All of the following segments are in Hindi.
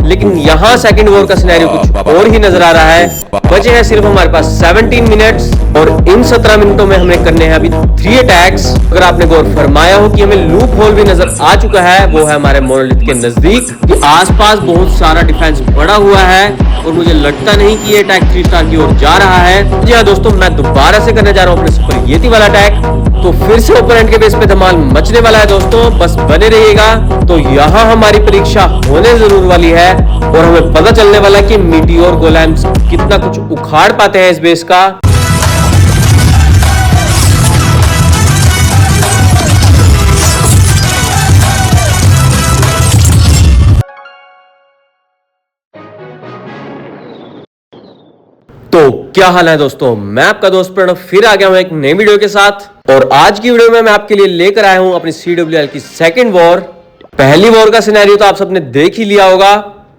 लेकिन यहाँ सेकंड वॉर का सिनेरियो कुछ और ही नजर आ रहा है। बचे हैं सिर्फ हमारे पास 17 मिनट्स और इन 17 मिनटों में हमें करने हैं अभी 3 अटैक्स। अगर आपने गौर फरमाया हो कि हमें लूप होल भी नजर आ चुका है, वो है हमारे मोनोलिथ के नजदीक कि आसपास बहुत सारा डिफेंस बड़ा हुआ है और मुझे लगता नहीं कि ये अटैक 3 स्टार की ओर जा रहा है। जी हाँ दोस्तों, मैं दोबारा से करने जा रहा हूँ अपने सुपर येती वाला अटैक, तो फिर से ओपोनेंट के बेस पे धमाल मचने वाला है दोस्तों, बस बने रहिएगा। तो यहाँ हमारी परीक्षा होने जरूर वाली है और हमें पता चलने वाला है कि मीटियोर गोलेम्स कितना कुछ उखाड़ पाते हैं इस बेस का। तो क्या हाल है दोस्तों, मैं आपका दोस्त प्रणव फिर आ गया हूं एक नई वीडियो के साथ। और आज की वीडियो में मैं आपके लिए लेकर आया हूं अपनी CWL की सेकंड वॉर। पहली वॉर का सिनेरियो तो आप सबने देख ही लिया होगा,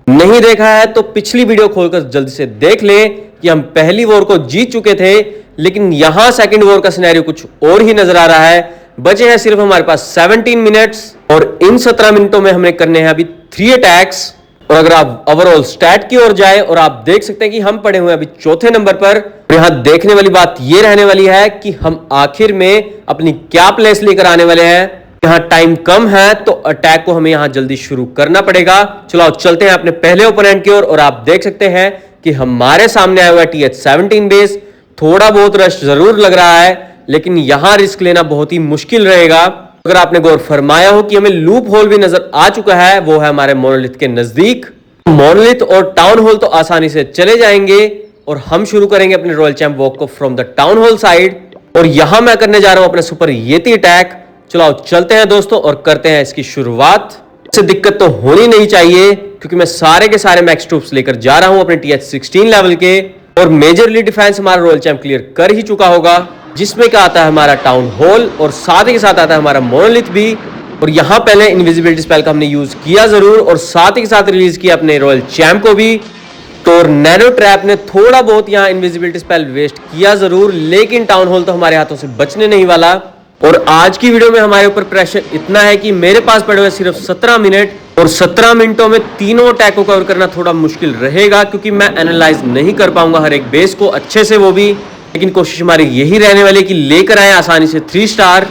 नहीं देखा है तो पिछली वीडियो खोलकर जल्दी से देख ले कि हम पहली वॉर को जीत चुके थे। लेकिन यहां सेकंड वॉर का सिनेरियो कुछ और ही नजर आ रहा है। बचे हैं सिर्फ हमारे पास 17 मिनट्स और इन 17 मिनटों में हमने करने हैं अभी 3 अटैक्स। और अगर आप ओवरऑल स्टैट की ओर जाए और आप देख सकते हैं कि हम पड़े हुए अभी चौथे नंबर पर। यहां देखने वाली बात यह रहने वाली है कि हम आखिर में अपनी क्या प्लेस लेकर आने वाले हैं। यहां टाइम कम है तो अटैक को हमें यहां जल्दी शुरू करना पड़ेगा। चलो चलते हैं अपने पहले ओपोनेंट की ओर और आप देख सकते हैं कि हमारे सामने आया हुआ है TH-17 बेस। थोड़ा बहुत रश जरूर लग रहा है लेकिन यहां रिस्क लेना बहुत ही मुश्किल रहेगा। अगर आपने गौर फरमाया हो कि हमें लूप होल भी नजर आ चुका है, वो है हमारे मोनोलिथ के नजदीक। मोनोलिथ और टाउन होल तो आसानी से चले जाएंगे और हम शुरू करेंगे अपने रॉयल चैंप वॉक को from the town hall side. और यहां मैं करने जा रहा हूं अपने सुपर येती अटैक। चलो चलते हैं दोस्तों और करते हैं इसकी शुरुआत। इससे दिक्कत तो होनी नहीं चाहिए क्योंकि मैं सारे के सारे मैक्स ट्रूप्स लेकर जा रहा हूं अपने TH-16 लेवल के। और मेजरली डिफेंस हमारा रॉयल चैंप क्लियर कर ही चुका होगा, जिसमें क्या आता है हमारा टाउन हॉल और साथ ही के साथ आता है हमारा मोनोलिथ भी। और यहां पहले इनविजिबिलिटी स्पेल का हमने यूज किया जरूर और साथ ही के साथ रिलीज किया अपने रॉयल चैंप को भी। तो नैनो ट्रैप ने थोड़ा बहुत यहां इनविजिबिलिटी स्पेल वेस्ट किया जरूर, लेकिन टाउन हॉल तो हमारे हाथों से बचने नहीं वाला। और आज की वीडियो में हमारे ऊपर प्रेशर इतना है कि मेरे पास पड़े हुए सिर्फ 17 मिनट और 17 मिनटों में तीनों अटैक को कवर करना थोड़ा मुश्किल रहेगा क्योंकि मैं एनालाइज नहीं कर पाऊंगा हर एक बेस को अच्छे से, वो भी। लेकिन कोशिश हमारी यही रहने वाली है कि लेकर आए आसानी से 3 स्टार।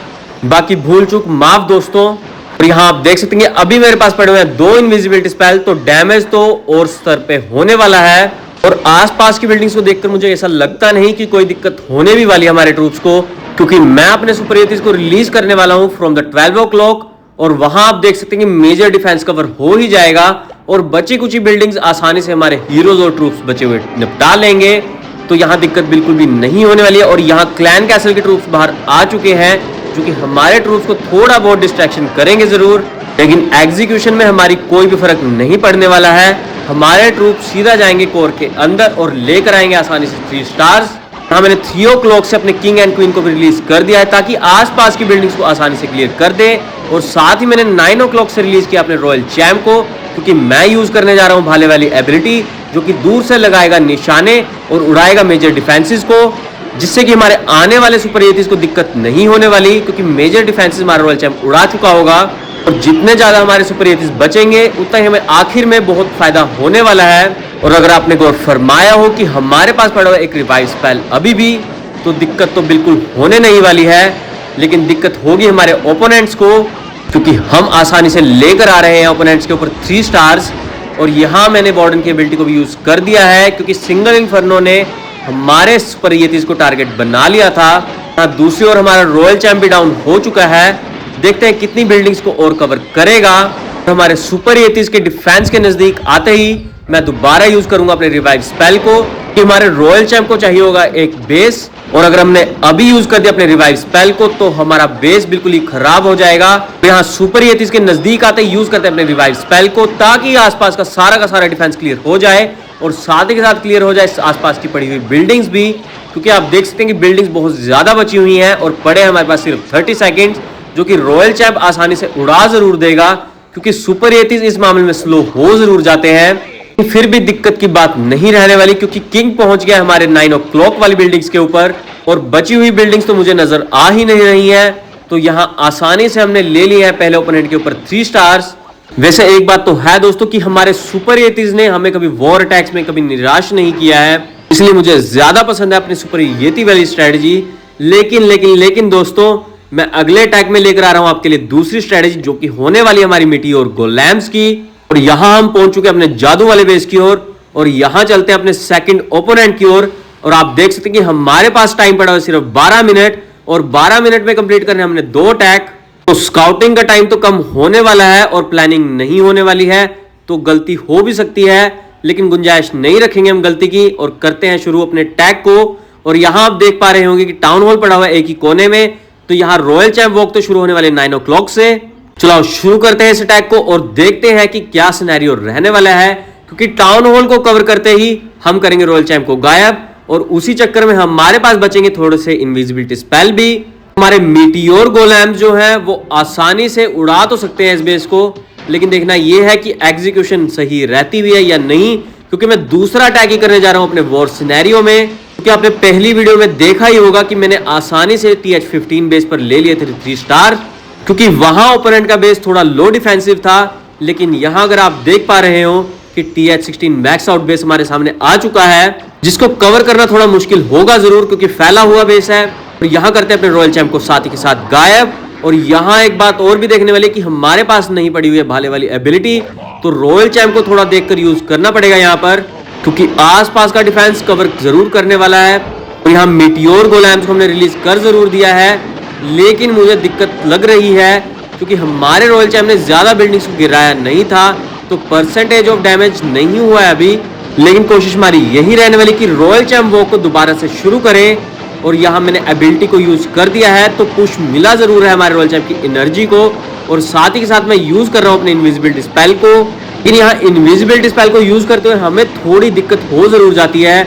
बाकी भूल चूक माफ दोस्तों। और यहाँ आप देख सकते हैं अभी मेरे पास पड़े हुए हैं 2 इनविजिबिलिटी स्पेल, तो डैमेज तो और स्तर पे होने वाला है। और आसपास की बिल्डिंग्स को देखकर मुझे ऐसा लगता नहीं कि कोई दिक्कत होने भी वाली है हमारे ट्रूप्स को, क्योंकि मैं अपने सुपर येतीज़ को रिलीज करने वाला हूं फ्रॉम द 12 o'clock। और वहां आप देख सकते हैं कि मेजर डिफेंस कवर हो ही जाएगा और बची कुछ बिल्डिंग्स आसानी से हमारे हीरोज और ट्रूप्स बचे हुए निपटा लेंगे। तो यहाँ दिक्कत बिल्कुल भी नहीं होने वाली है। और यहाँ क्लैन कैसल के ट्रूप्स बाहर आ चुके हैं जो कि हमारे ट्रूप्स को थोड़ा बहुत डिस्ट्रैक्शन करेंगे जरूर, लेकिन एग्जीक्यूशन में हमारी कोई भी फर्क नहीं पड़ने वाला है। हमारे ट्रूप्स सीधा जाएंगे कोर के अंदर और लेकर आएंगे आसानी से 3 स्टार्स। हाँ, मैंने 3 o'clock से अपने किंग एंड क्वीन को भी रिलीज कर दिया है ताकि आसपास की बिल्डिंग्स को आसानी से क्लियर कर दे। और साथ ही मैंने 9 o'clock से रिलीज किया अपने रॉयल चैम्प को, क्योंकि मैं यूज करने जा रहा हूं भाले वाली एबिलिटी जो कि दूर से लगाएगा निशाने और उड़ाएगा मेजर डिफेंसेस को, जिससे कि हमारे आने वाले सुपर येतीज़ को दिक्कत नहीं होने वाली, क्योंकि मेजर डिफेंसेस हमारा रॉयल चैंप उड़ा चुका होगा। और जितने ज्यादा हमारे सुपर येतीज़ बचेंगे उतना ही हमें आखिर में बहुत फायदा होने वाला है। और अगर आपने गौर फरमाया हो कि हमारे पास पड़ा हुआ एक रिवाइव स्पेल अभी भी, तो दिक्कत तो बिल्कुल होने नहीं वाली है। लेकिन दिक्कत होगी हमारे ओपोनेंट्स को, क्योंकि हम आसानी से लेकर आ रहे हैं ओपोनेंट्स के ऊपर 3 स्टार्स। और यहाँ मैंने वार्डन की एबिलिटी को भी यूज कर दिया है क्योंकि सिंगल इन्फर्नो ने हमारे सुपर येतीज़ को टारगेट बना लिया था। दूसरी ओर हमारा रॉयल चैंप भी डाउन हो चुका है। देखते हैं कितनी बिल्डिंग्स को और कवर करेगा। हमारे सुपर येतीज़ के डिफेंस के नजदीक आते ही मैं दोबारा यूज करूंगा अपने रिवाइव स्पेल को, कि हमारे रॉयल चैंप को चाहिए होगा एक बेस। और अगर हमने अभी यूज कर दिया अपने रिवाइव स्पेल को तो हमारा बेस बिल्कुल ही खराब हो जाएगा। तो यहाँ सुपर येतीज़ के नजदीक आते ही यूज करते हैं अपने रिवाइव स्पेल को ताकि आसपास का सारा डिफेंस क्लियर हो जाए और साथ ही के साथ क्लियर हो जाए आसपास की पड़ी हुई बिल्डिंग्स भी, क्योंकि आप देख सकते हैं कि बिल्डिंग्स बहुत ज्यादा बची हुई हैं और पड़े हमारे पास सिर्फ 30 सेकेंड, जो कि रॉयल चैंप आसानी से उड़ा जरूर देगा क्योंकि सुपर येतीज़ इस मामले में स्लो हो जरूर जाते हैं। फिर भी दिक्कत की बात नहीं रहने वाली क्योंकि किंग पहुंच गया हमारे 9 o'clock वाली बिल्डिंग्स के ऊपर और बची हुई बिल्डिंग्स तो मुझे नजर आ ही नहीं रही हैं। तो यहां आसानी से हमने ले लिए हैं पहले ओपोनेंट के ऊपर 3 स्टार्स। वैसे एक बात तो है दोस्तों कि हमारे सुपर येतीज ने हमें कभी वॉर अटैक्स में कभी निराश नहीं किया है, इसलिए मुझे ज्यादा पसंद है अपनी सुपर येती वाली स्ट्रेटजी। लेकिन दोस्तों, मैं अगले अटैक में लेकर आ रहा हूं आपके लिए दूसरी स्ट्रेटजी, जो कि होने वाली है हमारी मीटियोर गोलेम्स की। और यहां हम पहुंच चुके हैं अपने जादू वाले बेस की ओर, और यहां चलते हैं अपने सेकंड ओपोनेंट की ओर। और आप देख सकते हैं कि हमारे पास टाइम पड़ा है सिर्फ 12 मिनट, और 12 मिनट में कंप्लीट करने हमने 2 अटैक। तो स्काउटिंग का टाइम तो कम होने वाला है और प्लानिंग नहीं होने वाली है, तो गलती हो भी सकती है, लेकिन गुंजाइश नहीं रखेंगे हम गलती की और करते हैं शुरू अपने अटैक को। और यहां आप देख पा रहे होंगे कि टाउन हॉल पड़ा हुआ है एक ही कोने में, तो यहां रॉयल चैंप वॉक तो शुरू होने वाले 9 o'clock से। चलो शुरू करते हैं इस अटैक को और देखते हैं कि क्या सिनेरियो रहने वाला है, क्योंकि टाउन हॉल को कवर करते ही हम करेंगे रॉयल चैंप को गायब, और उसी चक्कर में हमारे पास बचेंगे थोड़े से इनविजिबिलिटी स्पेल भी। हमारे मीटियोर गोलेम्स जो है वो आसानी से उड़ा तो सकते हैं इस बेस को, लेकिन देखना यह है कि एग्जीक्यूशन सही रहती भी है या नहीं, क्योंकि मैं दूसरा अटैक ही करने जा रहा हूं अपने वॉर सिनेरियो में। क्योंकि आपने पहली वीडियो में देखा ही होगा कि मैंने आसानी से TH-15 बेस पर ले लिए थे 3 स्टार, क्योंकि वहां ओपोनेंट का बेस थोड़ा लो डिफेंसिव था। लेकिन यहां अगर आप देख पा रहे हो कि TH-16 मैक्स आउट बेस हमारे सामने आ चुका है, जिसको कवर करना थोड़ा मुश्किल होगा जरूर, क्योंकि फैला हुआ बेस है। और यहां करते हैं अपने रॉयल चैंप को साथ ही के साथ गायब। और यहां एक बात और भी देखने वाली कि हमारे पास नहीं पड़ी हुई है भाले वाली एबिलिटी, तो रॉयल चैंप को थोड़ा देखकर यूज करना पड़ेगा यहां पर, क्योंकि आसपास का डिफेंस कवर जरूर करने वाला है। और यहां मीटियोर गोलेम्स को हमने रिलीज कर जरूर दिया है, लेकिन मुझे दिक्कत लग रही है क्योंकि हमारे रॉयल चैंप ने ज्यादा बिल्डिंग्स को गिराया नहीं था, तो परसेंटेज ऑफ डैमेज नहीं हुआ है अभी। लेकिन कोशिश हमारी यही रहने वाली कि रॉयल चैंप वॉक को दोबारा से शुरू करें। और यहां मैंने एबिलिटी को यूज कर दिया है, तो पुश मिला जरूर है हमारे रॉयल चैंप की एनर्जी को, और साथ ही के साथ मैं यूज कर रहा हूं अपने इनविजिबिलिटी स्पेल को। लेकिन यहाँ इनविजिबिलिटी स्पेल को यूज करते हुए हमें थोड़ी दिक्कत हो जरूर जाती है,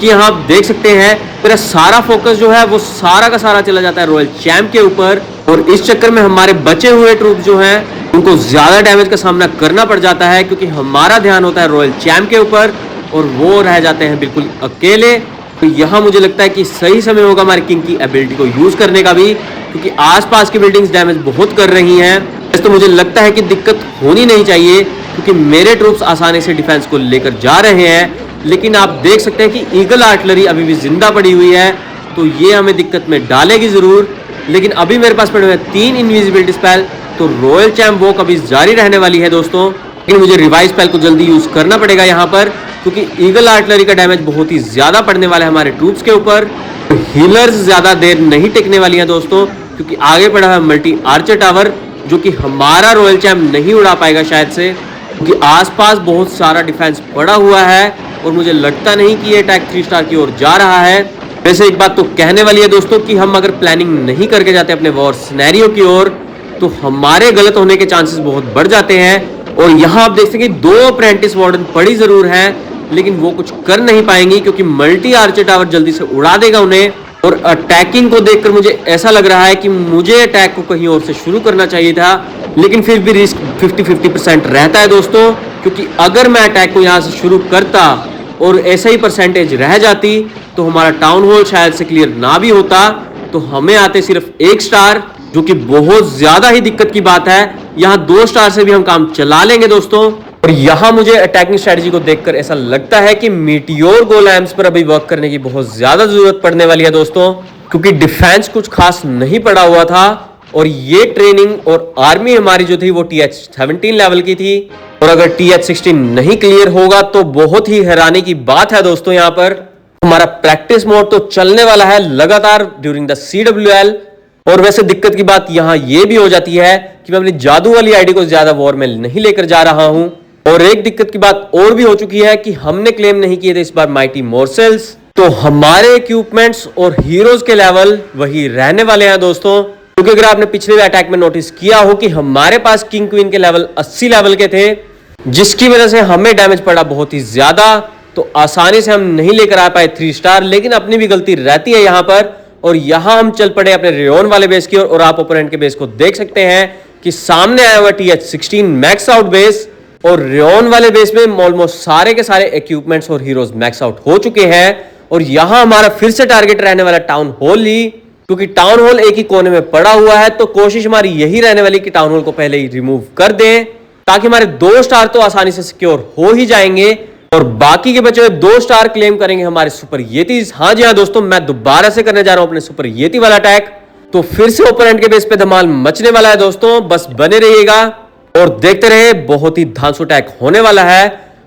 कि यहाँ आप देख सकते हैं मेरा सारा फोकस जो है वो सारा का सारा चला जाता है रॉयल चैंप के ऊपर, और इस चक्कर में हमारे बचे हुए ट्रूप जो हैं उनको ज्यादा डैमेज का सामना करना पड़ जाता है, क्योंकि हमारा ध्यान होता है रॉयल चैंप के ऊपर और वो रह जाते हैं बिल्कुल अकेले। तो यहाँ मुझे लगता है कि सही समय होगा हमारे किंग की एबिलिटी को यूज करने का भी, क्योंकि आसपास की बिल्डिंग्स डैमेज बहुत कर रही हैं। तो मुझे लगता है कि दिक्कत होनी नहीं चाहिए, क्योंकि मेरे ट्रूप्स आसानी से डिफेंस को लेकर जा रहे हैं। लेकिन आप देख सकते हैं कि ईगल आर्टिलरी अभी भी जिंदा पड़ी हुई है, तो ये हमें दिक्कत में डालेगी जरूर। लेकिन अभी मेरे पास पड़े हुए 3 इनविजिबिलिटी स्पेल, तो रॉयल चैंप वॉक अभी जारी रहने वाली है दोस्तों। लेकिन मुझे रिवाइव स्पेल को जल्दी यूज करना पड़ेगा यहाँ पर, क्योंकि ईगल आर्टिलरी का डैमेज बहुत ही ज्यादा पड़ने वाला है हमारे ट्रूप्स के ऊपर। हीलर्स ज्यादा देर नहीं टिकने वाली हैं दोस्तों, क्योंकि आगे पड़ा है मल्टी आर्चर टावर, जो कि हमारा रॉयल चैंप नहीं उड़ा पाएगा शायद से, क्योंकि आसपास बहुत सारा डिफेंस पड़ा हुआ है और मुझे लगता नहीं कि ये अटैक 3 स्टार की ओर जा रहा है। वैसे एक बात तो कहने वाली है दोस्तों कि हम अगर प्लानिंग नहीं करके जाते अपने वॉर सिनेरियो की ओर, तो हमारे गलत होने के चांसेस बहुत बढ़ जाते हैं। और यहाँ आप देख सकते हैं 2 अप्रेंटिस वार्डन पड़ी जरूर हैं, लेकिन वो कुछ कर नहीं पाएंगी, क्योंकि मल्टी आर्चर टावर जल्दी से उड़ा देगा उन्हें। और अटैकिंग को देखकर मुझे ऐसा लग रहा है कि मुझे अटैक को कहीं और से शुरू करना चाहिए था, लेकिन फिर भी रिस्क 50-50% रहता है दोस्तों, क्योंकि अगर मैं अटैक को यहाँ से शुरू करता और ऐसा ही परसेंटेज रह जाती, तो हमारा टाउन हॉल शायद से क्लियर ना भी होता, तो हमें आते सिर्फ 1 स्टार, जो कि बहुत ज्यादा ही दिक्कत की बात है। यहाँ 2 स्टार से भी हम काम चला लेंगे दोस्तों। और यहाँ मुझे अटैकिंग स्ट्रेटजी को देखकर ऐसा लगता है कि मीटियोर गोलेम्स पर अभी वर्क करने की बहुत ज्यादा जरूरत पड़ने वाली है दोस्तों, क्योंकि डिफेंस कुछ खास नहीं पड़ा हुआ था। और ये ट्रेनिंग और आर्मी हमारी जो थी वो TH-17 लेवल की थी, और अगर TH-16 नहीं क्लियर होगा तो बहुत ही हैरानी की बात है दोस्तों। यहाँ पर हमारा प्रैक्टिस मोड तो चलने वाला है लगातार ड्यूरिंग द CWL। और वैसे दिक्कत की बात यहाँ ये भी हो जाती है कि मैं अपनी जादू वाली आईडी को ज्यादा वॉर में नहीं लेकर जा रहा हूं। और एक दिक्कत की बात और भी हो चुकी है कि हमने क्लेम नहीं किए थे इस बार माइटी मोर्सेल्स, तो हमारे इक्विपमेंट्स और हीरोज के लेवल वही रहने वाले हैं दोस्तों। क्योंकि अगर आपने पिछले अटैक में नोटिस किया हो कि हमारे पास किंग क्वीन के लेवल 80 लेवल के थे, जिसकी वजह से हमें डैमेज पड़ा बहुत ही ज्यादा, तो आसानी से हम नहीं लेकर आ पाए 3 स्टार। लेकिन अपनी भी गलती रहती है यहाँ पर, और यहां हम चल पड़े अपने रियोन वाले बेस की ओर। और आप ओपोनेंट के बेस को देख सकते हैं कि सामने आया हुआ TH-16 मैक्स आउट बेस, और रियोन वाले बेस में ऑलमोस्ट सारे के सारे इक्विपमेंट्स और हीरोज मैक्स आउट हो चुके हैं। और यहां हमारा फिर से टारगेट रहने वाला टाउन हॉल ही, क्योंकि टाउन हॉल एक ही कोने में पड़ा हुआ है, तो कोशिश हमारी यही रहने वाली कि टाउन हॉल को पहले ही रिमूव कर दें, ताकि हमारे 2 स्टार तो आसानी से सिक्योर हो ही जाएंगे और बाकी के बचे हुए 2 स्टार क्लेम करेंगे हमारे सुपर येतीज। हाँ जी हाँ दोस्तों, मैं दोबारा से करने जा रहा हूं अपने सुपर येती वाला अटैक। तो फिर से ओपोनेंट के बेस पे धमाल मचने वाला है दोस्तों, बस बने रहिएगा और देखते रहे, बहुत ही धांसू अटैक होने वाला है।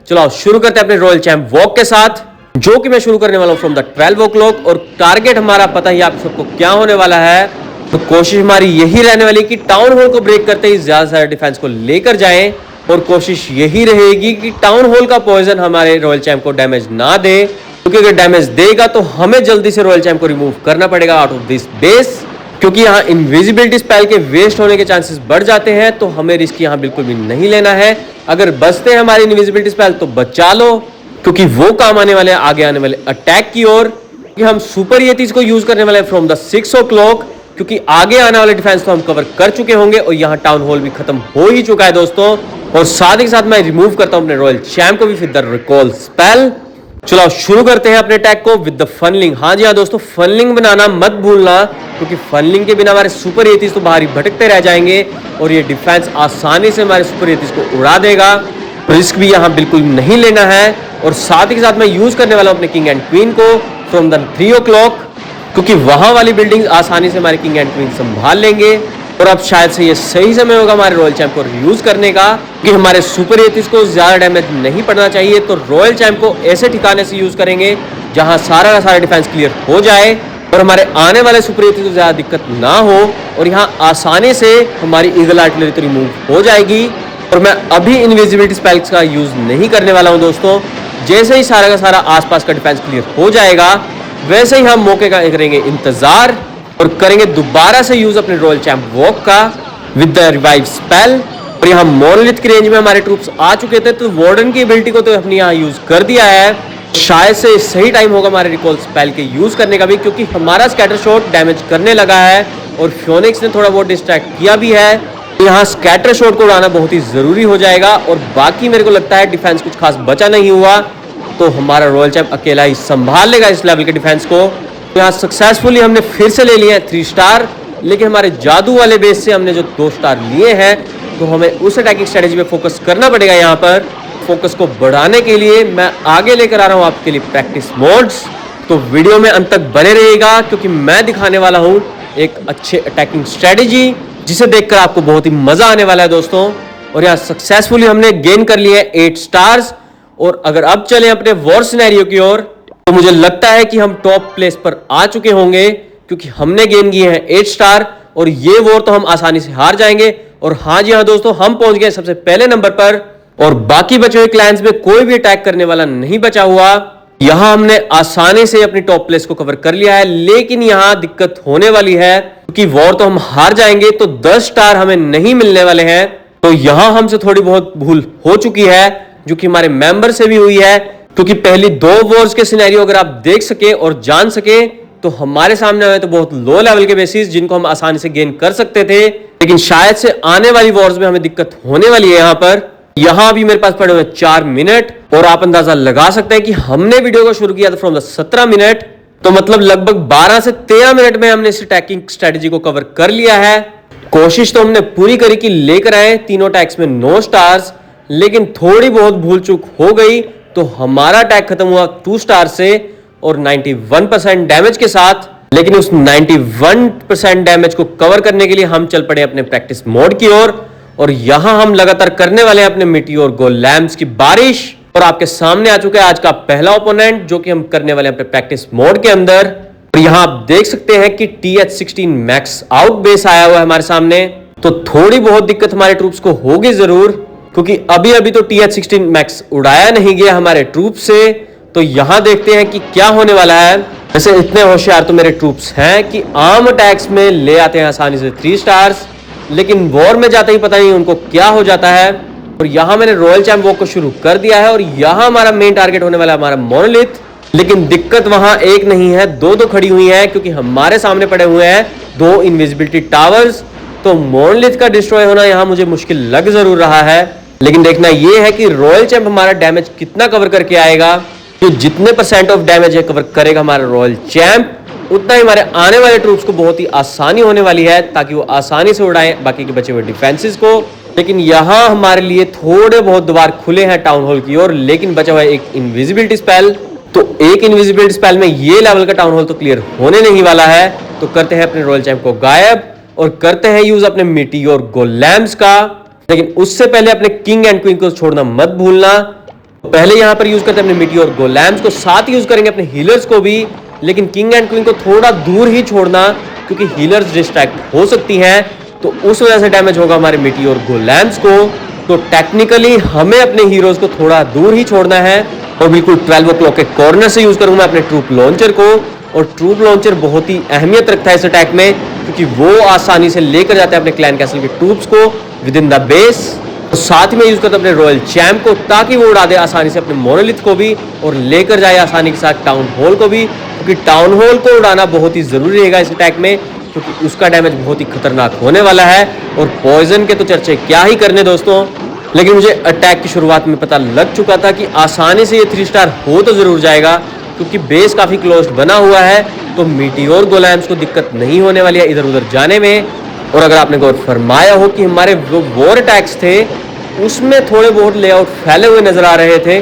चलो शुरू करते हैं अपने रॉयल चैंप वॉक के साथ, जो कि मैं शुरू करने वाला हूं फ्रॉम द 12 o'clock। और टारगेट हमारा पता ही आप सबको क्या होने वाला है, तो कोशिश हमारी यही रहने वाली कि टाउन हॉल को ब्रेक करते ही ज्यादा सारे डिफेंस को लेकर जाएं और कोशिश यही रहेगी कि टाउन हॉल का पॉइजन हमारे रॉयल चैंप को डैमेज ना दे, क्योंकि अगर डैमेज देगा तो हमें जल्दी से रॉयल चैंप को रिमूव करना पड़ेगा आउट ऑफ दिस बेस, क्योंकि यहाँ इनविजिबिलिटी स्पेल के वेस्ट होने के चांसेस बढ़ जाते हैं। तो हमें रिस्क यहाँ बिल्कुल भी नहीं लेना है। अगर बचते हैं हमारी इनविजिबिलिटी स्पेल तो बचा लो, क्योंकि वो काम आने वाले हैं आगे आने वाले अटैक की ओर। कि हम सुपर येतीज को यूज करने वाले हैं फ्रॉम द 6 o'clock, क्योंकि आगे आने वाले डिफेंस तो हम कवर कर चुके होंगे और यहाँ टाउन हॉल भी खत्म हो ही चुका है दोस्तों। और साथ ही साथ मैं रिमूव करता हूं अपने रॉयल चैंप को भी विद द रिकॉल स्पेल। चलो शुरू करते हैं अपने अटैक को विद द फनलिंग। हाँ जी हाँ दोस्तों, फनलिंग बनाना मत भूलना, क्योंकि फनलिंग के बिना हमारे सुपर येतीज तो बाहर ही भटकते रह जाएंगे और ये डिफेंस आसानी से हमारे सुपर येतीज को उड़ा देगा। रिस्क भी यहाँ बिल्कुल नहीं लेना है। और साथ ही साथ मैं यूज करने वाला हूँ अपने किंग एंड क्वीन को फ्रॉम द 3 o'clock, क्योंकि वहां वाली बिल्डिंग आसानी से हमारे किंग एंड क्वीन संभाल लेंगे। और अब शायद से ये सही समय होगा हमारे रॉयल चैंप को यूज करने का, कि हमारे सुपर येतीज को ज्यादा डैमेज नहीं पड़ना चाहिए। तो रॉयल चैंप को ऐसे ठिकाने से यूज करेंगे जहां सारा का सारा डिफेंस क्लियर हो जाए और हमारे आने वाले सुपर येतीज को ज्यादा दिक्कत ना हो। और यहाँ आसानी से हमारी ईगल आर्टिलरी तो रिमूव हो जाएगी। और मैं अभी इनविजिबिलिटी स्पेल्स का यूज नहीं करने वाला हूं दोस्तों। जैसे ही सारा का सारा आसपास का डिफेंस क्लियर हो जाएगा, वैसे ही हम मौके का करेंगे इंतजार और करेंगे दोबारा से यूज अपने रॉयल चैंप वॉक का विद द रिवाइव स्पेल। और यहाँ मोनोलिथ की रेंज में हमारे ट्रूप्स आ चुके थे, तो वार्डन की एबिलिटी को तो हमने यहाँ यूज कर दिया है। शायद से सही टाइम होगा हमारे रिकॉल स्पेल के यूज करने का भी, क्योंकि हमारा स्कैटर शॉट डैमेज करने लगा है और फ्योनिक्स ने थोड़ा बहुत डिस्ट्रैक्ट किया भी है। तो यहाँ स्कैटर शॉट को उड़ाना बहुत ही जरूरी हो जाएगा। और बाकी मेरे को लगता है डिफेंस कुछ खास बचा नहीं हुआ, तो हमारा रॉयल चैंप अकेला ही संभाल लेगा इस लेवल के डिफेंस को। तो यहाँ सक्सेसफुली हमने फिर से ले लिया है 3 स्टार, लेकिन हमारे जादू वाले बेस से हमने जो 2 स्टार लिए हैं, तो हमें उस अटैकिंग स्ट्रेटेजी पे फोकस करना पड़ेगा। यहाँ पर फोकस को बढ़ाने के लिए मैं आगे लेकर आ रहा हूँ आपके लिए प्रैक्टिस मोड्स। तो वीडियो में अंत तक बने रहिएगा, क्योंकि मैं दिखाने वाला हूँ एक अच्छे अटैकिंग स्ट्रेटेजी, जिसे देखकर आपको बहुत ही मजा आने वाला है दोस्तों। और यहाँ सक्सेसफुली हमने गेन कर लिए 8 स्टार्स। और अगर अब चले अपने वॉर सिनेरियो की ओर, तो मुझे लगता है कि हम टॉप प्लेस पर आ चुके होंगे, क्योंकि हमने गेन किए हैं 8 स्टार और ये वॉर तो हम आसानी से हार जाएंगे। और हाँ जी हाँ दोस्तों, हम पहुंच गए सबसे पहले नंबर पर और बाकी बचे हुए क्लैंस में कोई भी अटैक करने वाला नहीं बचा हुआ। यहां हमने आसानी से अपनी टॉप प्लेस को कवर कर लिया है, लेकिन यहां दिक्कत होने वाली है, क्योंकि वॉर तो हम हार जाएंगे तो 10 स्टार हमें नहीं मिलने वाले हैं। तो यहां हमसे थोड़ी बहुत भूल हो चुकी है, जो कि हमारे मेंबर से भी हुई है, क्योंकि पहली 2 वॉर्स के सिनेरियो अगर आप देख सके और जान सके, तो हमारे सामने आए तो बहुत लो लेवल के बेसिस जिनको हम आसानी से गेन कर सकते थे। लेकिन शायद से आने वाली वॉर्स में हमें दिक्कत होने वाली है। यहाँ अभी मेरे पास पड़े हुए 4 मिनट और आप अंदाजा लगा सकते हैं कि हमने वीडियो को शुरू किया था फ्रॉम द 17 मिनट, तो मतलब लगभग 12 से 13 मिनट में हमने इस अटैकिंग स्ट्रेटेजी को कवर कर लिया है। कोशिश तो हमने पूरी करी कि लेकर आए तीनों अटैक्स में 9 स्टार्स, लेकिन थोड़ी बहुत भूल चूक हो गई, तो हमारा अटैक खत्म हुआ 2 स्टार से और 91% डैमेज के साथ। लेकिन उस 91% डैमेज को कवर करने के लिए हम चल पड़े अपने प्रैक्टिस मोड की ओर और यहां हम लगातार करने वाले हैं अपने मिटियोर गोलैम्स की बारिश। और आपके सामने आ चुका है आज का पहला ओपोनेंट, जो कि हम करने वाले हैं अपने प्रैक्टिस मोड के अंदर। और यहां आप देख सकते हैं कि TH-16 मैक्स आउट बेस आया हुआ है हमारे सामने। तो थोड़ी बहुत दिक्कत हमारे ट्रूप्स को होगी जरूर, क्योंकि अभी अभी तो TH-16 मैक्स उड़ाया नहीं गया हमारे ट्रूप से। तो यहां देखते हैं कि क्या होने वाला है। वैसे इतने होशियार तो मेरे ट्रूप्स हैं कि आर्म अटैक्स में ले आते हैं आसानी से 3 स्टार्स, लेकिन वॉर में जाते ही पता नहीं उनको क्या हो जाता है। और यहां मैंने रॉयल चैंप वॉक को शुरू कर दिया है और यहां हमारा मेन टारगेट होने वाला है हमारा मोनोलिथ। लेकिन दिक्कत वहां एक नहीं है, 2 खड़ी हुई है, क्योंकि हमारे सामने पड़े हुए हैं 2 इनविजिबिलिटी टावर्स। तो मोनोलिथ का डिस्ट्रॉय होना यहां मुझे मुश्किल लग जरूर रहा है, लेकिन देखना यह है कि रॉयल चैंप हमारा डैमेज कितना कवर करके आएगा। तो जितने % ऑफ डैमेज कवर करेगा हमारा रॉयल चैंप, उतना ही हमारे आने वाले ट्रूप्स को बहुत ही आसानी होने वाली है, ताकि वो आसानी से उड़ाएं बाकी के बचे हुए डिफेंसेस को। लेकिन यहाँ हमारे लिए थोड़े बहुत द्वार खुले हैं टाउन हॉल की ओर, लेकिन बचा हुआ है एक इनविजिबिलिटी स्पेल। तो एक इनविजिबिलिटी स्पेल में ये लेवल का टाउन हॉल तो क्लियर होने नहीं वाला है। तो करते हैं अपने रॉयल चैंप को गायब और करते हैं यूज अपने मीटियोर गोलेम्स का। लेकिन उससे पहले अपने किंग एंड क्वीन को छोड़ना मत भूलना। पहले यहां पर यूज करते हैं अपने मीटियोर गोलेम्स को, साथ यूज करेंगे अपने हीलर्स को भी, लेकिन किंग एंड क्वीन को थोड़ा दूर ही छोड़ना क्योंकि हीलर्स डिस्ट्रैक्ट हो सकती हैं। तो उस वजह से डैमेज होगा हमारे मीटियोर गोलेम्स को। तो टेक्निकली हमें अपने हीरोज को थोड़ा दूर ही छोड़ना है और बिल्कुल 12 o'clock के कॉर्नर से यूज करूंगा अपने ट्रूप लॉन्चर को। और ट्रूप लॉन्चर बहुत ही अहमियत रखता है इस अटैक में क्योंकि वो आसानी से लेकर जाते हैं अपने क्लैन कैसल के ट्रूप्स को विद इन द बेस। तो साथ ही में यूज करता अपने रॉयल चैम्प को ताकि वो उड़ा दे आसानी से अपने मोनोलिथ को भी और लेकर जाए आसानी के साथ टाउन हॉल को भी, क्योंकि टाउन हॉल को उड़ाना बहुत ही जरूरी रहेगा इस अटैक में क्योंकि उसका डैमेज बहुत ही खतरनाक होने वाला है। और पॉइजन के तो चर्चे क्या ही करने दोस्तों, लेकिन मुझे अटैक की शुरुआत में पता लग चुका था कि आसानी से ये 3 स्टार हो तो जरूर जाएगा क्योंकि बेस काफी क्लोज्ड बना हुआ है। तो मीटियोर गोलेम्स को दिक्कत नहीं होने वाली है इधर उधर जाने में। और अगर आपने गौर फरमाया हो कि हमारे जो वॉर अटैक्स थे उसमें थोड़े बहुत लेआउट फैले हुए नजर आ रहे थे,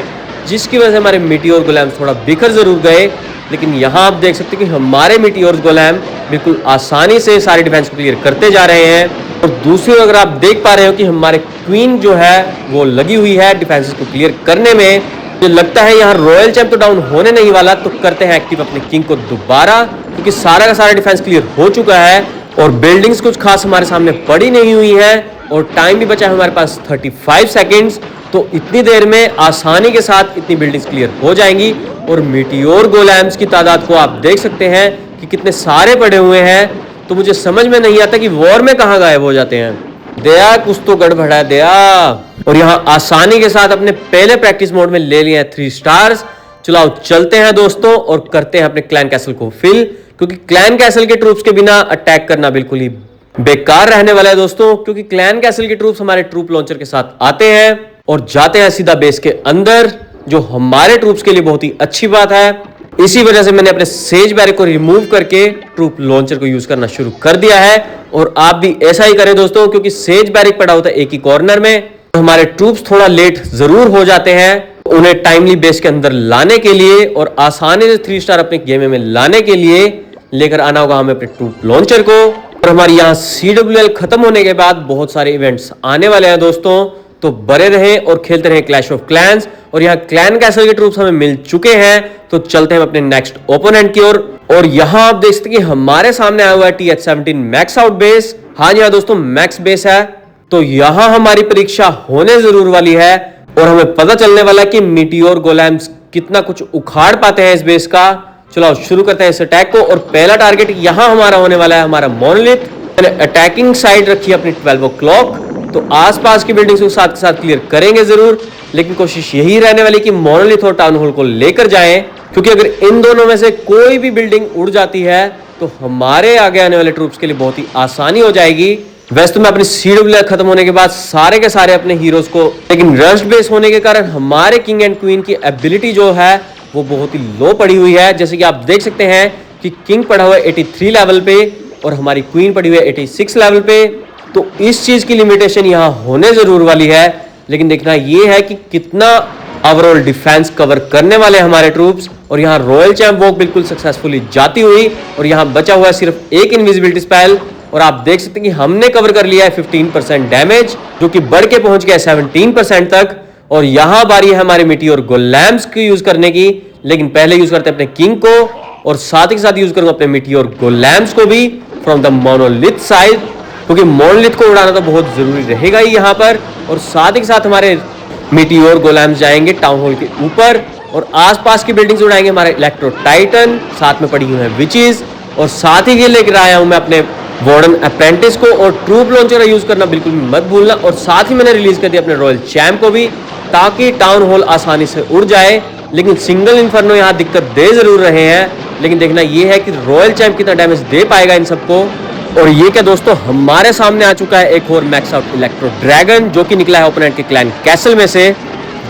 जिसकी वजह से हमारे मीटियोर गोलेम्स थोड़ा बिखर जरूर गए। लेकिन यहाँ आप देख सकते हैं कि हमारे मीटियोर गोलेम बिल्कुल आसानी से सारे डिफेंस को क्लियर करते जा रहे हैं। और दूसरी ओर अगर आप देख पा रहे हो कि हमारे क्वीन जो है वो लगी हुई है डिफेंसेस को क्लियर करने में। मुझे लगता है यहाँ रॉयल चैंप तो डाउन होने नहीं वाला, तो करते हैं एक्टिव अपने किंग को दोबारा क्योंकि सारा का सारा डिफेंस क्लियर हो चुका है और बिल्डिंग्स कुछ खास हमारे सामने पड़ी नहीं हुई है और टाइम भी बचा है हमारे पास 35 सेकेंड्स। तो इतनी देर में आसानी के साथ इतनी बिल्डिंग्स क्लियर हो जाएंगी। और मीटियोर गोलेम्स की तादाद को आप देख सकते हैं कि कितने सारे पड़े हुए हैं। तो मुझे समझ में नहीं आता कि वॉर में कहां गायब हो जाते हैं। दया कुछ तो गड़बड़ है दया। और यहां आसानी के साथ अपने पहले प्रैक्टिस मोड में ले लिए हैं 3 स्टार्स। चलो चलते हैं दोस्तों और करते हैं अपने क्लैन कैसल को फिल, क्योंकि क्लैन कैसल के ट्रूप्स के बिना अटैक करना बिल्कुल ही बेकार रहने वाला है दोस्तों। क्योंकि क्लैन कैसल के ट्रूप्स हमारे ट्रूप लॉन्चर के साथ आते हैं और जाते हैं सीधा बेस के अंदर, जो हमारे ट्रूप्स के लिए बहुत ही अच्छी बात है। इसी वजह से मैंने अपने सेज बैरिक को रिमूव करके ट्रूप लॉन्चर को यूज करना शुरू कर दिया है। और आप भी ऐसा ही करें दोस्तों, क्योंकि सेज बैरिक पड़ा होता है एक ही कॉर्नर में। तो हमारे ट्रूप्स थोड़ा लेट जरूर हो जाते हैं उन्हें टाइमली बेस के अंदर लाने के लिए और आसानी से 3 स्टार अपने गेम में लाने के लिए लेकर आना होगा हमें अपने ट्रूप लॉन्चर को। और हमारी यहाँ CWL खत्म होने के बाद बहुत सारे इवेंट्स आने वाले हैं दोस्तों, तो बने रहें और खेलते रहें क्लैश ऑफ क्लैंस। और यहाँ क्लैन कैसल के ट्रूप्स हमें मिल चुके हैं, तो चलते हैं अपने नेक्स्ट ओपोनेंट की ओर। और यहाँ आप देख सकते हैं कि हमारे सामने आया हुआ है TH-17 मैक्स आउट बेस। हाँ जी हाँ दोस्तों, मैक्स बेस है। तो यहाँ हमारी परीक्षा होने जरूर वाली है और हमें पता चलने वाला है कि मीटियोर गोलेम्स कितना कुछ उखाड़ पाते हैं इस बेस का। चलो शुरू करते हैं इस अटैक को। और पहला टारगेट यहाँ हमारा होने वाला है हमारा मोनोलिथ। मैंने अटैकिंग साइड रखी है अपनी 12 o'clock, तो आसपास की बिल्डिंग्स को साथ के साथ क्लियर करेंगे जरूर, लेकिन कोशिश यही रहने वाली कि मोनोलिथ और टाउन हॉल को लेकर जाएं, क्योंकि अगर इन दोनों में से कोई भी बिल्डिंग उड़ जाती है तो हमारे आगे आने वाले ट्रूप्स के लिए बहुत ही आसानी हो जाएगी। वैसे तो मैं अपनी CWL खत्म होने के बाद सारे के सारे अपने हीरोज को, लेकिन रश बेस होने के कारण हमारे किंग एंड क्वीन की एबिलिटी जो है वो बहुत ही लो पड़ी हुई है। जैसे कि आप देख सकते हैं कि किंग पड़ा हुआ है 83 लेवल पे और हमारी क्वीन पड़ी हुई है 86 लेवल पे। तो इस चीज की लिमिटेशन यहाँ होने जरूर वाली है, लेकिन देखना ये है कि कितना ओवरऑल डिफेंस कवर करने वाले हमारे ट्रूप्स। और यहाँ रॉयल चैंप वॉक बिल्कुल सक्सेसफुली जाती हुई और यहाँ बचा हुआ है सिर्फ एक इनविजिबिलिटी स्पेल। और आप देख सकते हैं कि हमने कवर कर लिया है 15% डैमेज, जो कि बढ़ के पहुंच गया 17% तक। और यहाँ बारी है हमारे मीटियोर गोलेम्स की यूज करने की, लेकिन पहले यूज करते हैं अपने किंग को और साथ ही साथ यूज करूंगा अपने मीटियोर गोलेम्स को भी फ्रॉम द मोनोलिथ साइड, क्योंकि मोनोलिथ को उड़ाना तो बहुत जरूरी रहेगा ही यहाँ पर। और साथ ही साथ हमारे मीटियोर गोलेम्स जाएंगे टाउन हॉल के ऊपर और आसपास की बिल्डिंग्स उड़ाएंगे हमारे इलेक्ट्रो टाइटन, साथ में पड़ी हुई है विचेस। और साथ ही ये लेकर आया हूं मैं अपने वार्डन अप्रेंटिस को। और ट्रूप लॉन्चर यूज करना बिल्कुल मत भूलना। और साथ ही मैंने रिलीज कर दिया अपने रॉयल चैम्प को भी, ताकि टाउन हॉल आसानी से उड़ जाए। लेकिन सिंगल इन्फर्नो यहाँ दिक्कत दे जरूर रहे हैं, लेकिन देखना ये है कि रॉयल चैम्प कितना डैमेज दे पाएगा इन सबको। और ये क्या दोस्तों, हमारे सामने आ चुका है एक और मैक्स आउट इलेक्ट्रो ड्रैगन, जो कि निकला है ओपोनेंट के क्लैन कैसल में से।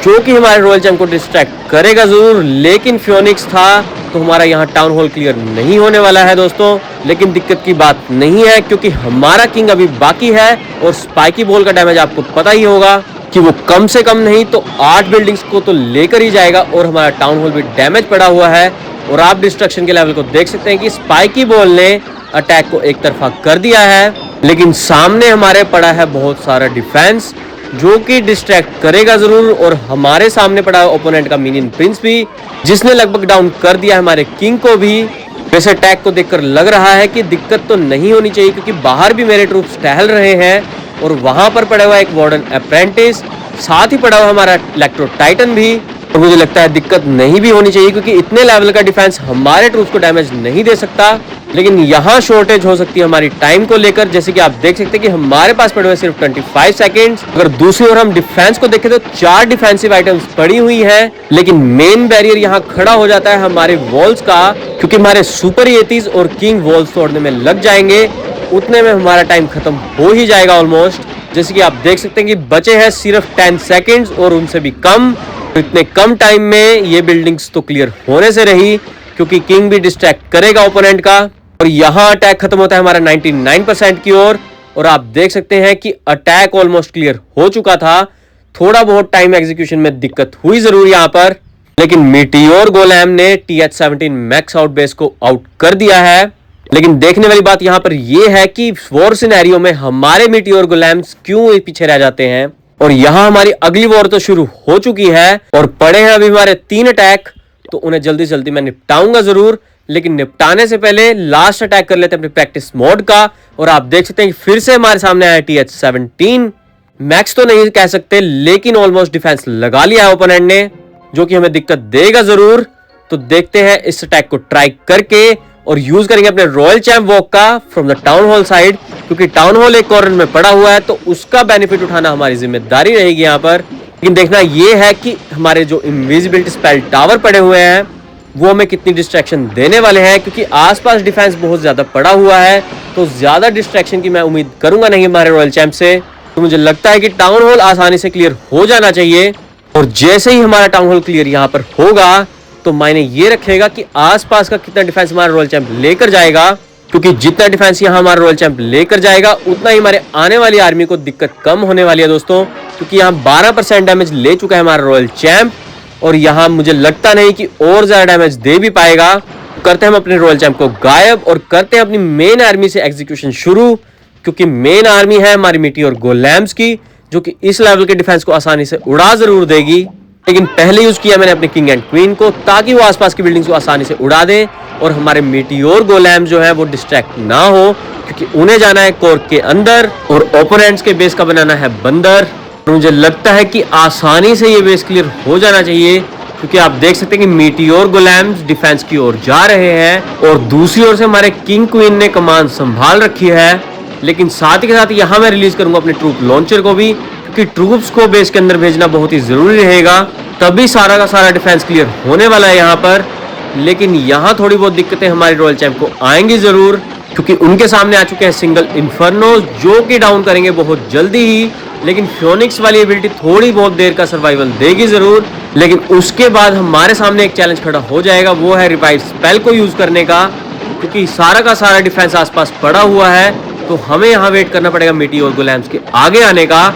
जो कि हमारे रॉयल चैंप को डिस्ट्रैक्ट करेगा जरूर, लेकिन फियोनिक्स था तो हमारा यहाँ टाउन हॉल क्लियर नहीं होने वाला है दोस्तों। लेकिन दिक्कत की बात नहीं है, क्योंकि हमारा किंग अभी बाकी है और स्पाइकी बॉल का डैमेज आपको पता ही होगा कि वो कम से कम नहीं तो 8 बिल्डिंग्स को तो लेकर ही जाएगा, और हमारा टाउन हॉल भी डैमेज पड़ा हुआ है। और आप डिस्ट्रक्शन के लेवल को देख सकते हैं कि स्पाइकी बॉल ने अटैक को एक तरफा कर दिया है, लेकिन सामने हमारे पड़ा है बहुत सारा डिफेंस जो कि डिस्ट्रैक्ट करेगा जरूर। और हमारे सामने पड़ा है ओपोनेंट का मिनियन प्रिंस भी, जिसने लगभग डाउन कर दिया हमारे किंग को भी। वैसे अटैक को देखकर लग रहा है कि दिक्कत तो नहीं होनी चाहिए, क्योंकि बाहर भी मेरे ट्रूप्स टहल रहे हैं और वहां पर पड़ा हुआ एक वार्डन अप्रेंटिस, साथ ही पड़ा हुआ हमारा इलेक्ट्रो टाइटन भी। और मुझे लगता है दिक्कत नहीं भी होनी चाहिए, क्योंकि इतने लेवल का डिफेंस हमारे ट्रूप्स को डैमेज नहीं दे सकता। लेकिन यहाँ शॉर्टेज हो सकती है हमारी टाइम को लेकर, जैसे कि आप देख सकते हैं कि हमारे पास पड़े हुए सिर्फ 25 सेकेंड्स। अगर दूसरी ओर हम डिफेंस को देखें तो 4 डिफेंसिव आइटम्स पड़ी हुई हैं, लेकिन मेन बैरियर यहाँ खड़ा हो जाता है हमारे वॉल्स का, क्योंकि हमारे सुपर येतीज और किंग वॉल्स तोड़ने में लग जाएंगे। उतने में हमारा टाइम खत्म हो ही जाएगा ऑलमोस्ट। जैसे कि आप देख सकते हैं कि बचे हैं सिर्फ 10 सेकेंड्स और उनसे भी कम। तो इतने कम टाइम में ये बिल्डिंग्स तो क्लियर होने से रही, क्योंकि किंग भी डिस्ट्रैक्ट करेगा ओपोनेंट का। और यहाँ अटैक खत्म होता है हमारा 99% की ओर, और आप देख सकते हैं कि अटैक ऑलमोस्ट क्लियर हो चुका था। थोड़ा बहुत टाइम एग्जीक्यूशन में दिक्कत हुई जरूर यहाँ पर, लेकिन मीटियोर गोलैम ने TH-17 मैक्स आउट बेस को आउट कर दिया है। लेकिन देखने वाली बात यहाँ पर यह है कि वॉर सिनेरियो में हमारे मीटियोर गोलैम्स क्यों पीछे रह जाते हैं। और यहाँ हमारी अगली वॉर तो शुरू हो चुकी है और पड़े हैं अभी हमारे 3 अटैक, तो उन्हें जल्दी जल्दी मैं निपटाऊंगा जरूर। लेकिन निपटाने से पहले लास्ट अटैक कर लेते हैं अपने प्रैक्टिस मोड का। और आप देख सकते हैं कि फिर से हमारे सामने आया TH-17 मैक्स, तो नहीं कह सकते, लेकिन ऑलमोस्ट डिफेंस लगा लिया है ओपोनेंट ने, जो कि हमें दिक्कत देगा जरूर। तो देखते हैं इस अटैक को ट्राई करके, और यूज करेंगे अपने रॉयल चैंप वॉक का from the town hall side, क्योंकि टाउन हॉल एक कॉर्नर में पड़ा हुआ है, तो उसका बेनिफिट उठाना हमारी जिम्मेदारी रहेगी यहाँ पर। लेकिन देखना यह है कि हमारे जो इनविजिबिलिटी स्पेल टावर पड़े हुए हैं वो हमें कितनी डिस्ट्रैक्शन देने वाले हैं, क्योंकि आसपास डिफेंस बहुत ज्यादा पड़ा हुआ है, तो ज्यादा डिस्ट्रैक्शन की मैं उम्मीद करूंगा नहीं हमारे रॉयल चैंप से। तो मुझे लगता है कि टाउन हॉल आसानी से क्लियर हो जाना चाहिए। और जैसे ही हमारा टाउन हॉल क्लियर यहाँ पर होगा, तो मायने ये रखेगा कि आसपास का कितना डिफेंस हमारा रॉयल चैंप लेकर जाएगा, क्योंकि जितना डिफेंस यहाँ हमारा रॉयल चैंप लेकर जाएगा उतना ही हमारे आने वाली आर्मी को दिक्कत कम होने वाली है दोस्तों। क्योंकि यहाँ 12% डैमेज ले चुका है हमारा रॉयल चैंप, और यहाँ मुझे लगता नहीं कि और ज्यादा डैमेज दे भी पाएगा। करते हैं हम अपने रॉयल चैंप को गायब और करते हैं अपनी मेन आर्मी से एग्जीक्यूशन शुरू, क्योंकि मेन आर्मी है हमारी मीटियोर गोलैम्स की, जो कि इस लेवल के डिफेंस को आसानी से उड़ा जरूर देगी। लेकिन पहले यूज किया मैंने अपने किंग एंड क्वीन को, ताकि वो आसपास की बिल्डिंग्स को आसानी से उड़ा दे और हमारे मीटियोर गोलैम्स जो है वो डिस्ट्रैक्ट ना हो, क्योंकि उन्हें जाना है कोर के अंदर और ओपोनेंट्स के बेस का बनाना है बंदर। और मुझे लगता है कि आसानी से ये बेस क्लियर हो जाना चाहिए, क्योंकि आप देख सकते हैं कि मीटियोर गोलैम्स डिफेंस की ओर जा रहे हैं और दूसरी ओर से हमारे किंग क्वीन ने कमान संभाल रखी है। लेकिन साथ ही के साथ यहाँ मैं रिलीज करूंगा अपने ट्रूप लॉन्चर को भी, क्योंकि ट्रूप्स को बेस के अंदर भेजना बहुत ही जरूरी रहेगा, तभी सारा का सारा डिफेंस क्लियर होने वाला है यहाँ पर। लेकिन यहाँ थोड़ी बहुत दिक्कतें हमारे रॉयल चैंप को आएंगी जरूर, क्योंकि उनके सामने आ चुके हैं सिंगल इन्फर्नो, जो कि डाउन करेंगे बहुत जल्दी ही। लेकिन फियोनिक्स वाली एबिलिटी थोड़ी बहुत देर का सर्वाइवल देगी जरूर, लेकिन उसके बाद हमारे सामने एक चैलेंज खड़ा हो जाएगा, वो है रिवाइव स्पेल को यूज करने का, क्योंकि सारा का सारा डिफेंस आसपास पड़ा हुआ है। तो हमें यहाँ वेट करना पड़ेगा मीटियोर गोलैम्स के आगे आने का,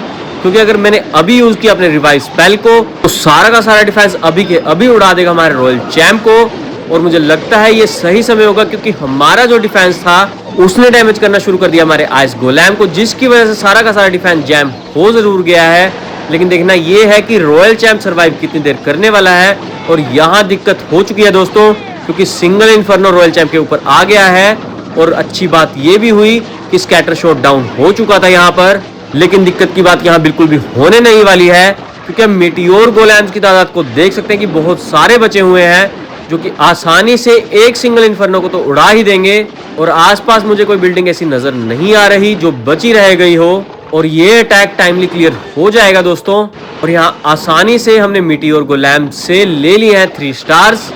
क्योंकि अगर मैंने अभी यूज किया अपने रिवाइव स्पेल को तो सारा का सारा डिफेंस अभी के अभी उड़ा देगा हमारे रॉयल चैंप को। और मुझे लगता है ये सही समय होगा, क्योंकि हमारा जो डिफेंस था उसने डैमेज करना शुरू कर दिया हमारे आइस गोलैम को, जिसकी वजह से सारा का सारा डिफेंस जैम हो जरूर गया है। लेकिन देखना ये है कि रॉयल चैंप सर्वाइव कितनी देर करने वाला है। और यहाँ दिक्कत हो चुकी है दोस्तों, क्योंकि सिंगल इन्फर्नो रॉयल चैंप के ऊपर आ गया है। और अच्छी बात ये भी हुई कि स्कैटर शॉट डाउन हो चुका था यहाँ पर, लेकिन दिक्कत की बात यहाँ बिल्कुल भी होने नहीं वाली है, क्योंकि हम मीटियोर गोलैम्स की तादाद को देख सकते हैं कि बहुत सारे बचे हुए हैं, जो कि आसानी से एक सिंगल इन्फर्नो को तो उड़ा ही देंगे। और आसपास मुझे कोई बिल्डिंग ऐसी नजर नहीं आ रही जो बची रह गई हो, और ये अटैक टाइमली क्लियर हो जाएगा दोस्तों। और यहाँ आसानी से हमने मीटियोर गोलैम से ले लिए हैं 3 स्टार्स,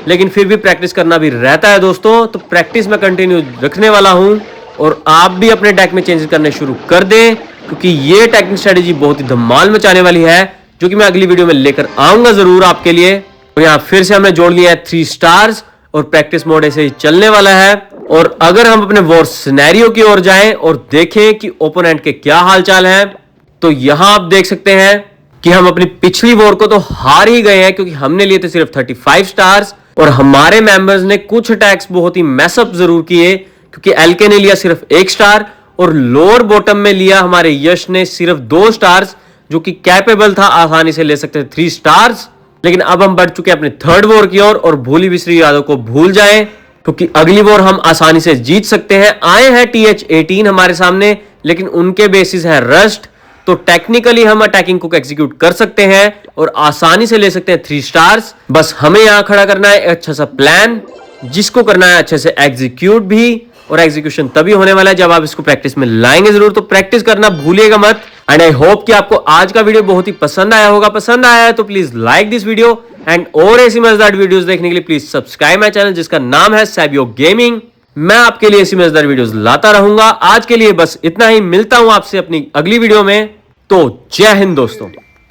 लेकिन फिर भी प्रैक्टिस करना भी रहता है दोस्तों, तो प्रैक्टिस में कंटिन्यू रखने वाला हूँ। और आप भी अपने डेक में चेंजेस करने शुरू कर दें, क्योंकि ये टेक्निक स्ट्रेटेजी बहुत ही धमाल मचाने वाली है, जो कि मैं अगली वीडियो में लेकर आऊंगा जरूर आपके लिए। और यहाँ फिर से हमने जोड़ लिया है 3 स्टार्स और प्रैक्टिस मोड ऐसे ही चलने वाला है। और अगर हम अपने वॉर सिनेरियो की ओर जाएं और देखें कि ओपोनेंट के क्या हालचाल है, तो यहां आप देख सकते हैं कि हम अपनी पिछली वॉर को तो हार ही गए हैं, क्योंकि हमने लिए थे सिर्फ 35 स्टार्स और हमारे मेंबर्स ने कुछ अटैक्स बहुत ही मैसअप जरूर किए, क्योंकि एलके ने लिया सिर्फ 1 स्टार और लोअर बॉटम में लिया हमारे यश ने सिर्फ 2 स्टार्स, जो कि कैपेबल था, आसानी से ले सकते थे 3 स्टार्स। लेकिन अब हम बढ़ चुके हैं अपने थर्ड वॉर की ओर और भूली बिसरी यादों को भूल जाएं, क्योंकि अगली वॉर हम आसानी से जीत सकते हैं। आए हैं TH-18 हमारे सामने, लेकिन उनके बेसिस है रस्ट, तो टेक्निकली हम अटैकिंग को एग्जीक्यूट कर सकते हैं और आसानी से ले सकते हैं 3 स्टार्स। बस हमें यहां खड़ा करना है अच्छा सा प्लान, जिसको करना है अच्छे से एग्जीक्यूट भी, और एग्जीक्यूशन तभी होने वाला है जब आप इसको प्रैक्टिस में लाएंगे जरूर, तो प्रैक्टिस करना भूलिएगा मत। एंड आई होप कि आपको आज का वीडियो बहुत ही पसंद आया होगा। पसंद आया है तो please like this video, and और ऐसी मजेदार वीडियोस देखने के लिए प्लीज सब्सक्राइब माय चैनल, जिसका नाम है सैबियो गेमिंग। मैं आपके लिए ऐसी मजेदार वीडियोस लाता रहूंगा। आज के लिए बस इतना ही, मिलता हूं आपसे अपनी अगली वीडियो में। तो जय हिंद दोस्तों।